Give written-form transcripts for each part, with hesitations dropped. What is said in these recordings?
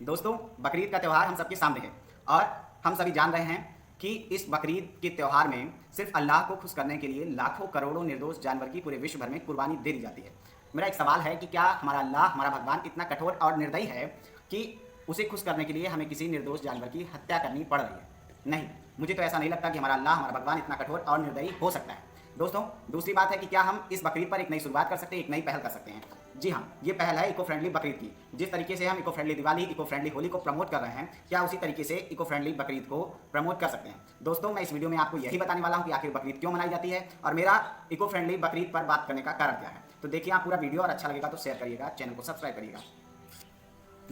दोस्तों, बकरीद का त्यौहार हम सबके सामने है और हम सभी जान रहे हैं कि इस बकरीद के त्यौहार में सिर्फ अल्लाह को खुश करने के लिए लाखों करोड़ों निर्दोष जानवर की पूरे विश्व भर में कुर्बानी दे दी जाती है। मेरा एक सवाल है कि क्या हमारा अल्लाह, हमारा भगवान इतना कठोर और निर्दयी है कि उसे खुश करने के लिए हमें किसी निर्दोष जानवर की हत्या करनी पड़ रही है? नहीं, मुझे तो ऐसा नहीं लगता कि हमारा अल्लाह, हमारा भगवान इतना कठोर और निर्दयी हो सकता है। दोस्तों, दूसरी बात है कि क्या हम इस बकरीद पर एक नई शुरुआत कर सकते हैं, एक नई पहल कर सकते हैं। जी हाँ, ये पहल है इको फ्रेंडली बकरीद की। जिस तरीके से हम eco friendly Diwali, eco friendly Holi को प्रमोट कर रहे हैं, क्या उसी तरीके से इको फ्रेंडली बकरीद को प्रमोट कर सकते हैं। दोस्तों, मैं इस वीडियो में आपको यही बताने वाला हूँ कि आखिर बकरीद क्यों मनाई जाती है और मेरा इको फ्रेंडली बकरीद पर बात करने का कारण क्या है। तो देखिए आप पूरा वीडियो, और अच्छा लगेगा तो शेयर करिएगा, चैनल को सब्सक्राइब करिएगा।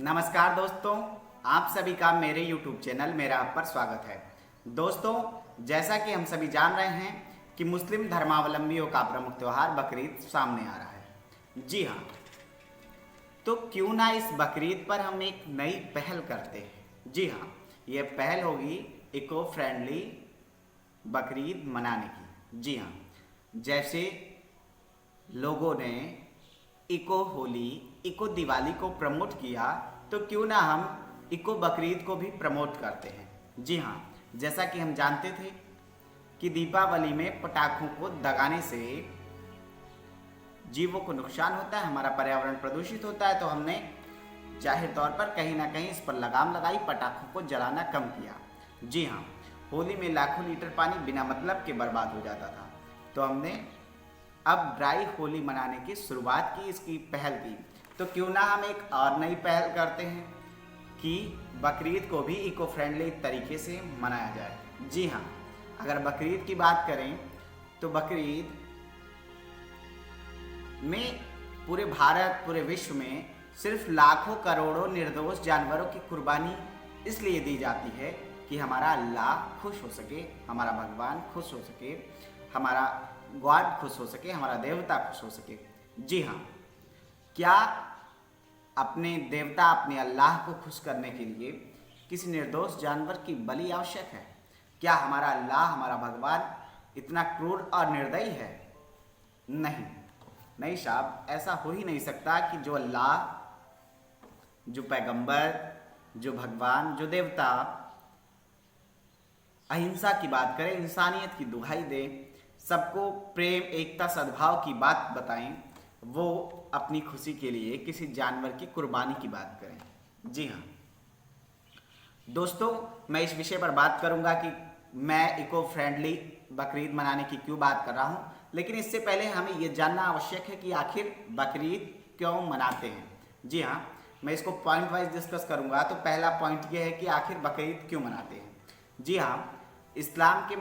नमस्कार दोस्तों, आप सभी का मेरे YouTube चैनल मेरा आप पर स्वागत है। दोस्तों, जैसा कि हम सभी जान रहे हैं कि मुस्लिम धर्मावलंबियों का प्रमुख त्यौहार बकरीद सामने आ रहा है। जी हाँ, तो क्यों ना इस बकरीद पर हम एक नई पहल करते हैं। जी हाँ, ये पहल होगी इको फ्रेंडली बकरीद मनाने की। जी हाँ, जैसे लोगों ने इको होली, इको दिवाली को प्रमोट किया, तो क्यों ना हम इको बकरीद को भी प्रमोट करते हैं। जी हाँ, जैसा कि हम जानते थे कि दीपावली में पटाखों को दगाने से जीवों को नुकसान होता है, हमारा पर्यावरण प्रदूषित होता है, तो हमने जाहिर तौर पर कहीं ना कहीं इस पर लगाम लगाई, पटाखों को जलाना कम किया। जी हाँ, होली में लाखों लीटर पानी बिना मतलब के बर्बाद हो जाता था, तो हमने अब ड्राई होली मनाने की शुरुआत की, इसकी पहल की। तो क्यों ना हम एक और नई पहल करते हैं कि बकरीद को भी इको फ्रेंडली तरीके से मनाया जाए। जी हाँ, अगर बकरीद की बात करें तो बकरीद में पूरे भारत, पूरे विश्व में सिर्फ लाखों करोड़ों निर्दोष जानवरों की कुर्बानी इसलिए दी जाती है कि हमारा अल्लाह खुश हो सके, हमारा भगवान खुश हो सके, हमारा गॉड खुश हो सके, हमारा देवता खुश हो सके। जी हाँ, क्या अपने देवता, अपने अल्लाह को खुश करने के लिए किसी निर्दोष जानवर की बलि आवश्यक है? क्या हमारा अल्लाह, हमारा भगवान इतना क्रूर और निर्दयी है? नहीं साहब, ऐसा हो ही नहीं सकता कि जो अल्लाह, जो पैगंबर, जो भगवान, जो देवता अहिंसा की बात करे, इंसानियत की दुहाई दे, सबको प्रेम, एकता, सद्भाव की बात बताएं, वो अपनी खुशी के लिए किसी जानवर की कुर्बानी की बात करें। जी हाँ दोस्तों, मैं इस विषय पर बात करूंगा कि मैं इको फ्रेंडली बकरीद मनाने की क्यों बात कर रहा हूं, लेकिन इससे पहले हमें यह जानना आवश्यक है कि आखिर बकरीद क्यों मनाते हैं। जी हाँ, मैं इसको पॉइंट वाइज डिस्कस करूंगा। तो पहला पॉइंट यह है कि आखिर बकरीद क्यों मनाते हैं। जी हाँ, इस्लाम के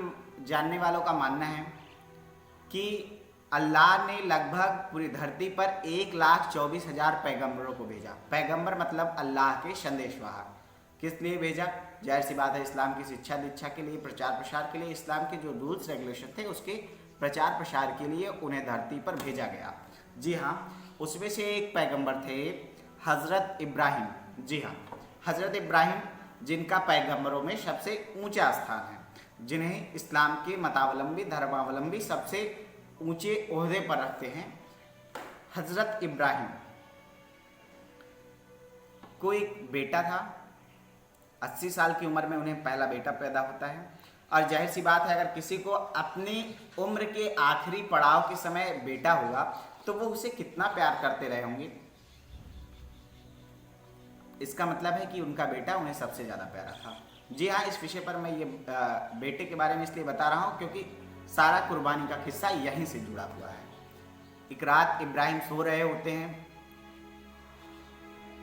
जानने वालों का मानना है कि अल्लाह ने लगभग पूरी धरती पर 1,24,000 पैगंबरों को भेजा। पैगंबर मतलब अल्लाह के संदेशवाहक। किस लिए भेजा? जाहिर सी बात है, इस्लाम की शिक्षा दीक्षा के लिए, प्रचार प्रसार के लिए, इस्लाम के जो रूल्स रेगुलेशन थे उसके प्रचार प्रसार के लिए उन्हें धरती पर भेजा गया। जी हाँ, उसमें से एक पैगंबर थे हज़रत इब्राहिम। जी हाँ, हज़रत इब्राहिम, जिनका पैगंबरों में सबसे ऊंचा स्थान है, जिन्हें इस्लाम के मतावलंबी, धर्मावलंबी सबसे ऊंचे ओहदे पर रखते हैं। हज़रत इब्राहिम को एक बेटा था। 80 साल की उम्र में उन्हें पहला बेटा पैदा होता है, और जाहिर सी बात है, अगर किसी को अपनी उम्र के आखिरी पड़ाव के समय बेटा होगा तो वो उसे कितना प्यार करते रहे होंगे। इसका मतलब है कि उनका बेटा उन्हें सबसे ज़्यादा प्यारा था। जी हाँ, इस विषय पर मैं ये बेटे के बारे में इसलिए बता रहा हूँ क्योंकि सारा कुर्बानी का किस्सा यहीं से जुड़ा हुआ है। एक रात इब्राहिम सो रहे होते हैं,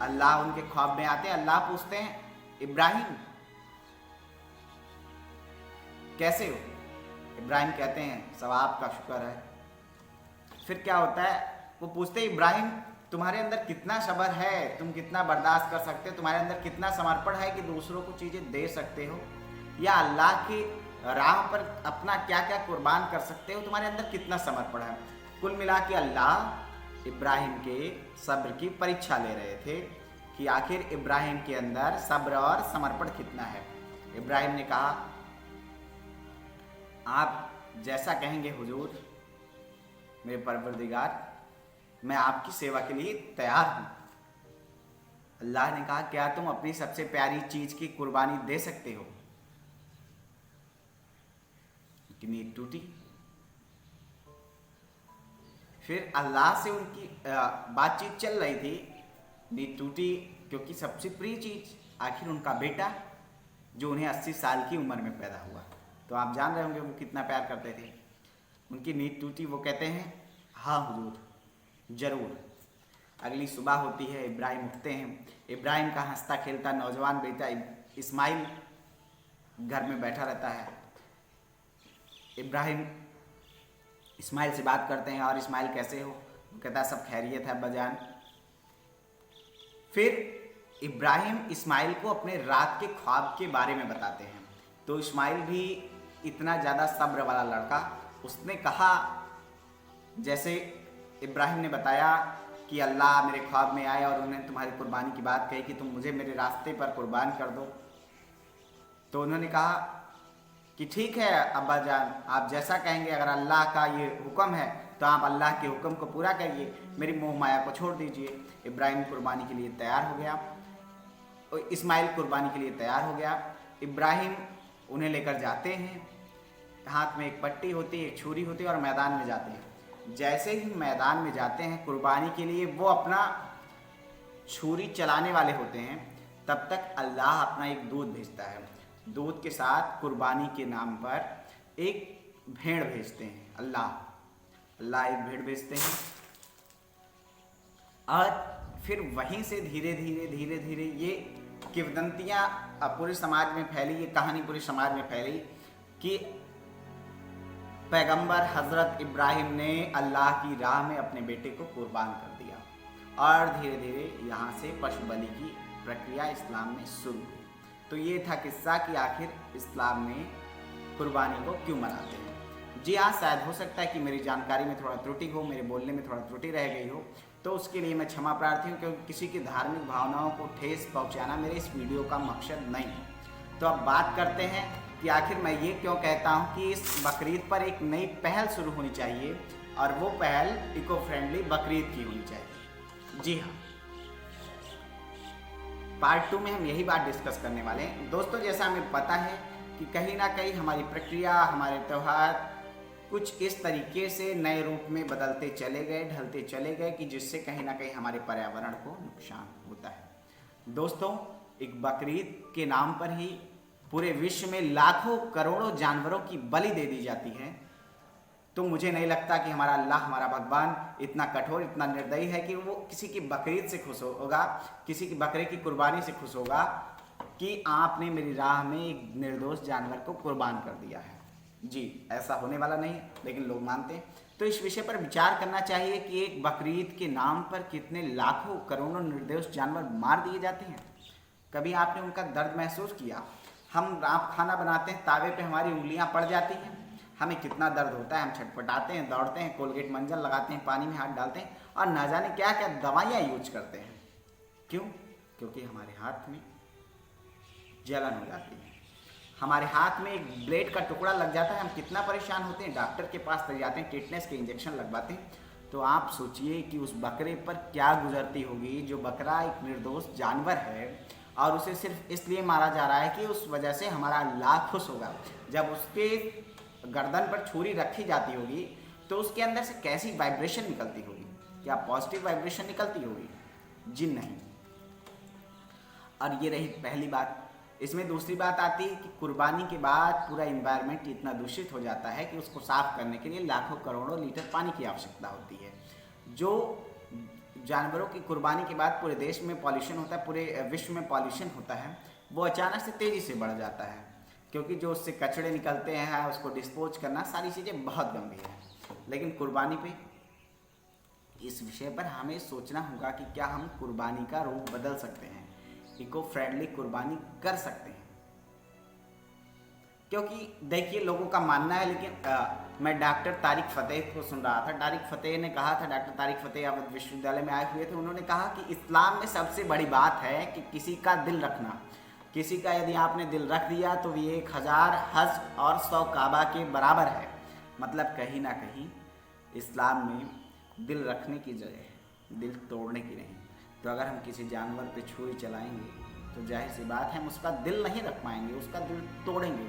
अल्लाह उनके ख्वाब में आते हैं। अल्लाह पूछते हैं, इब्राहिम कैसे हो? इब्राहिम कहते हैं, सवाब का शुक्र है। फिर क्या होता है, वो पूछते हैं, इब्राहिम तुम्हारे अंदर कितना सब्र है, तुम कितना बर्दाश्त कर सकते हो, तुम्हारे अंदर कितना समर्पण है कि दूसरों को चीज़ें दे सकते हो, या अल्लाह की राह पर अपना क्या क्या कुर्बान कर सकते हो, तुम्हारे अंदर कितना समर्पण है। कुल मिला के अल्लाह इब्राहिम के सब्र की परीक्षा ले रहे थे कि आखिर इब्राहिम के अंदर सब्र और समर्पण कितना है। इब्राहिम ने कहा, आप जैसा कहेंगे हुजूर, मेरे परवरदिगार, मैं आपकी सेवा के लिए तैयार हूँ। अल्लाह ने कहा क्या तुम अपनी सबसे प्यारी चीज की कुर्बानी दे सकते हो? उनकी नींद टूटी। फिर अल्लाह से उनकी बातचीत चल रही थी, नींद टूटी क्योंकि सबसे प्रिय चीज आखिर उनका बेटा जो उन्हें 80 साल की उम्र में पैदा हुआ। तो आप जान रहे होंगे वो कितना प्यार करते थे। उनकी नींद टूटी। वो कहते हैं हाँ हुजूर जरूर। अगली सुबह होती है, इब्राहिम उठते हैं। इब्राहिम का हंसता खेलता नौजवान बेटा इस्माइल घर में बैठा रहता है। इब्राहिम इस्माइल से बात करते हैं, और इस्माइल कैसे हो? वो कहता है सब खैरियत है अब्बाजान। फिर इब्राहिम इस्माइल को अपने रात के ख्वाब के बारे में बताते हैं। तो इस्माइल भी इतना ज़्यादा सब्र वाला लड़का, उसने कहा जैसे इब्राहिम ने बताया कि अल्लाह मेरे ख्वाब में आए और उन्होंने तुम्हारी कुर्बानी की बात कही कि तुम मुझे मेरे रास्ते पर कुर्बान कर दो। तो उन्होंने कहा कि ठीक है अब्बा जान, आप जैसा कहेंगे, अगर अल्लाह का ये हुक्म है तो आप अल्लाह के हुक्म को पूरा करिए, मेरी मोह माया को छोड़ दीजिए। इब्राहिम कुर्बानी के लिए तैयार हो गया, इस्माइल कुर्बानी के लिए तैयार हो गया। इब्राहिम उन्हें लेकर जाते हैं, हाथ में एक पट्टी होती है, एक छुरी होती है, और मैदान में जाते हैं। जैसे ही मैदान में जाते हैं कुर्बानी के लिए, वो अपना छुरी चलाने वाले होते हैं, तब तक अल्लाह अपना एक दूत भेजता है। दूत के साथ कुर्बानी के नाम पर एक भेड़ भेजते हैं। अल्लाह एक भेड़ भेजते हैं, और फिर वहीं से धीरे धीरे ये किंवदंतियाँ पूरे समाज में फैली, ये कहानी पूरे समाज में फैली कि पैगंबर हजरत इब्राहिम ने अल्लाह की राह में अपने बेटे को कुर्बान कर दिया। और धीरे धीरे यहाँ से पशु बलि की प्रक्रिया इस्लाम में शुरू हुई। तो ये था किस्सा कि आखिर इस्लाम में कुर्बानी को क्यों मनाते हैं। जी हाँ, शायद हो सकता है कि मेरी जानकारी में थोड़ा त्रुटि हो, मेरे बोलने में थोड़ा त्रुटि रह गई हो, तो उसके लिए मैं क्षमा प्रार्थी हूँ, क्योंकि किसी की धार्मिक भावनाओं को ठेस पहुँचाना मेरे इस वीडियो का मकसद नहीं है। तो अब बात करते हैं कि आखिर मैं ये क्यों कहता हूँ कि इस बकरीद पर एक नई पहल शुरू होनी चाहिए, और वो पहल इको फ्रेंडली बकरीद की होनी चाहिए। जी हाँ, पार्ट 2 में हम यही बात डिस्कस करने वाले हैं। दोस्तों, जैसा हमें पता है कि कहीं ना कहीं हमारी प्रक्रिया, हमारे त्यौहार कुछ इस तरीके से नए रूप में बदलते चले गए, ढलते चले गए, कि जिससे कहीं ना कहीं हमारे पर्यावरण को नुकसान होता है। दोस्तों, एक बकरीद के नाम पर ही पूरे विश्व में लाखों करोड़ों जानवरों की बलि दे दी जाती है। तो मुझे नहीं लगता कि हमारा अल्लाह, हमारा भगवान इतना कठोर, इतना निर्दयी है कि वो किसी की बकरीद से खुश होगा, किसी की बकरे की कुर्बानी से खुश होगा कि आपने मेरी राह में एक निर्दोष जानवर को कुर्बान कर दिया है। जी, ऐसा होने वाला नहीं, लेकिन लोग मानते हैं। तो इस विषय पर विचार करना चाहिए कि एक बकरीद के नाम पर कितने लाखों करोड़ों निर्दोष जानवर मार दिए जाते हैं। कभी आपने उनका दर्द महसूस किया? आप खाना बनाते हैं, तावे पे हमारी उंगलियां पड़ जाती हैं, हमें कितना दर्द होता है, हम छटपटाते हैं, दौड़ते हैं, कोलगेट मंजन लगाते हैं, पानी में हाथ डालते हैं, और ना जाने क्या क्या दवाइयाँ यूज करते हैं। क्यों? क्योंकि हमारे हाथ में जलन हो जाती है, हमारे हाथ में एक ब्लेड का टुकड़ा लग जाता है, हम कितना परेशान होते हैं, डॉक्टर के पास चले जाते हैं, टिटनेस के इंजेक्शन लगवाते हैं। तो आप सोचिए कि उस बकरे पर क्या गुजरती होगी, जो बकरा एक निर्दोष जानवर है, और उसे सिर्फ इसलिए मारा जा रहा है कि उस वजह से हमारा अल्लाह खुश होगा। जब उसके गर्दन पर छुरी रखी जाती होगी तो उसके अंदर से कैसी वाइब्रेशन निकलती होगी? क्या पॉजिटिव वाइब्रेशन निकलती होगी? जी नहीं। और ये रही पहली बात। इसमें दूसरी बात आती है कि कुर्बानी के बाद पूरा इन्वायरमेंट इतना दूषित हो जाता है कि उसको साफ करने के लिए लाखों करोड़ों लीटर पानी की आवश्यकता होती है। जो जानवरों की कुर्बानी के बाद पूरे देश में पॉल्यूशन होता है, पूरे विश्व में पॉल्यूशन होता है, वो अचानक से तेज़ी से बढ़ जाता है, क्योंकि जो उससे कचड़े निकलते हैं, उसको डिस्पोज करना, सारी चीज़ें बहुत गंभीर हैं। लेकिन कुर्बानी पे, इस विषय पर हमें सोचना होगा कि क्या हम कुर्बानी का रूप बदल सकते हैं, इको फ्रेंडली कुर्बानी कर सकते हैं। क्योंकि देखिए, लोगों का मानना है, लेकिन मैं डॉक्टर तारिक फतेह को सुन रहा था। तारिक फतेह ने कहा था, डॉक्टर तारिक फतेह अवध विश्वविद्यालय में आए हुए थे, उन्होंने कहा कि इस्लाम में सबसे बड़ी बात है कि किसी का दिल रखना। किसी का यदि आपने दिल रख दिया तो ये 1000 हज और 100 काबा के बराबर है। मतलब कहीं ना कहीं इस्लाम में दिल रखने की जगह है, दिल तोड़ने की नहीं। तो अगर हम किसी जानवर पे छुरी चलाएंगे तो जाहिर सी बात है हम उसका दिल नहीं रख पाएंगे, उसका दिल तोड़ेंगे,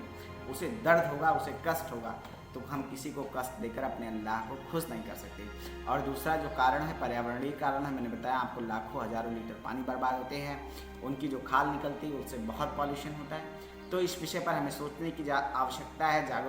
उसे दर्द होगा, उसे कष्ट होगा। तो हम किसी को कष्ट देकर अपने अल्लाह को खुश नहीं कर सकते। और दूसरा जो कारण है पर्यावरणीय कारण है, मैंने बताया आपको, लाखों हज़ारों लीटर पानी बर्बाद होते हैं, उनकी जो खाल निकलती है उससे बहुत पॉल्यूशन होता है। तो इस विषय पर हमें सोचने की आवश्यकता है, जागरूक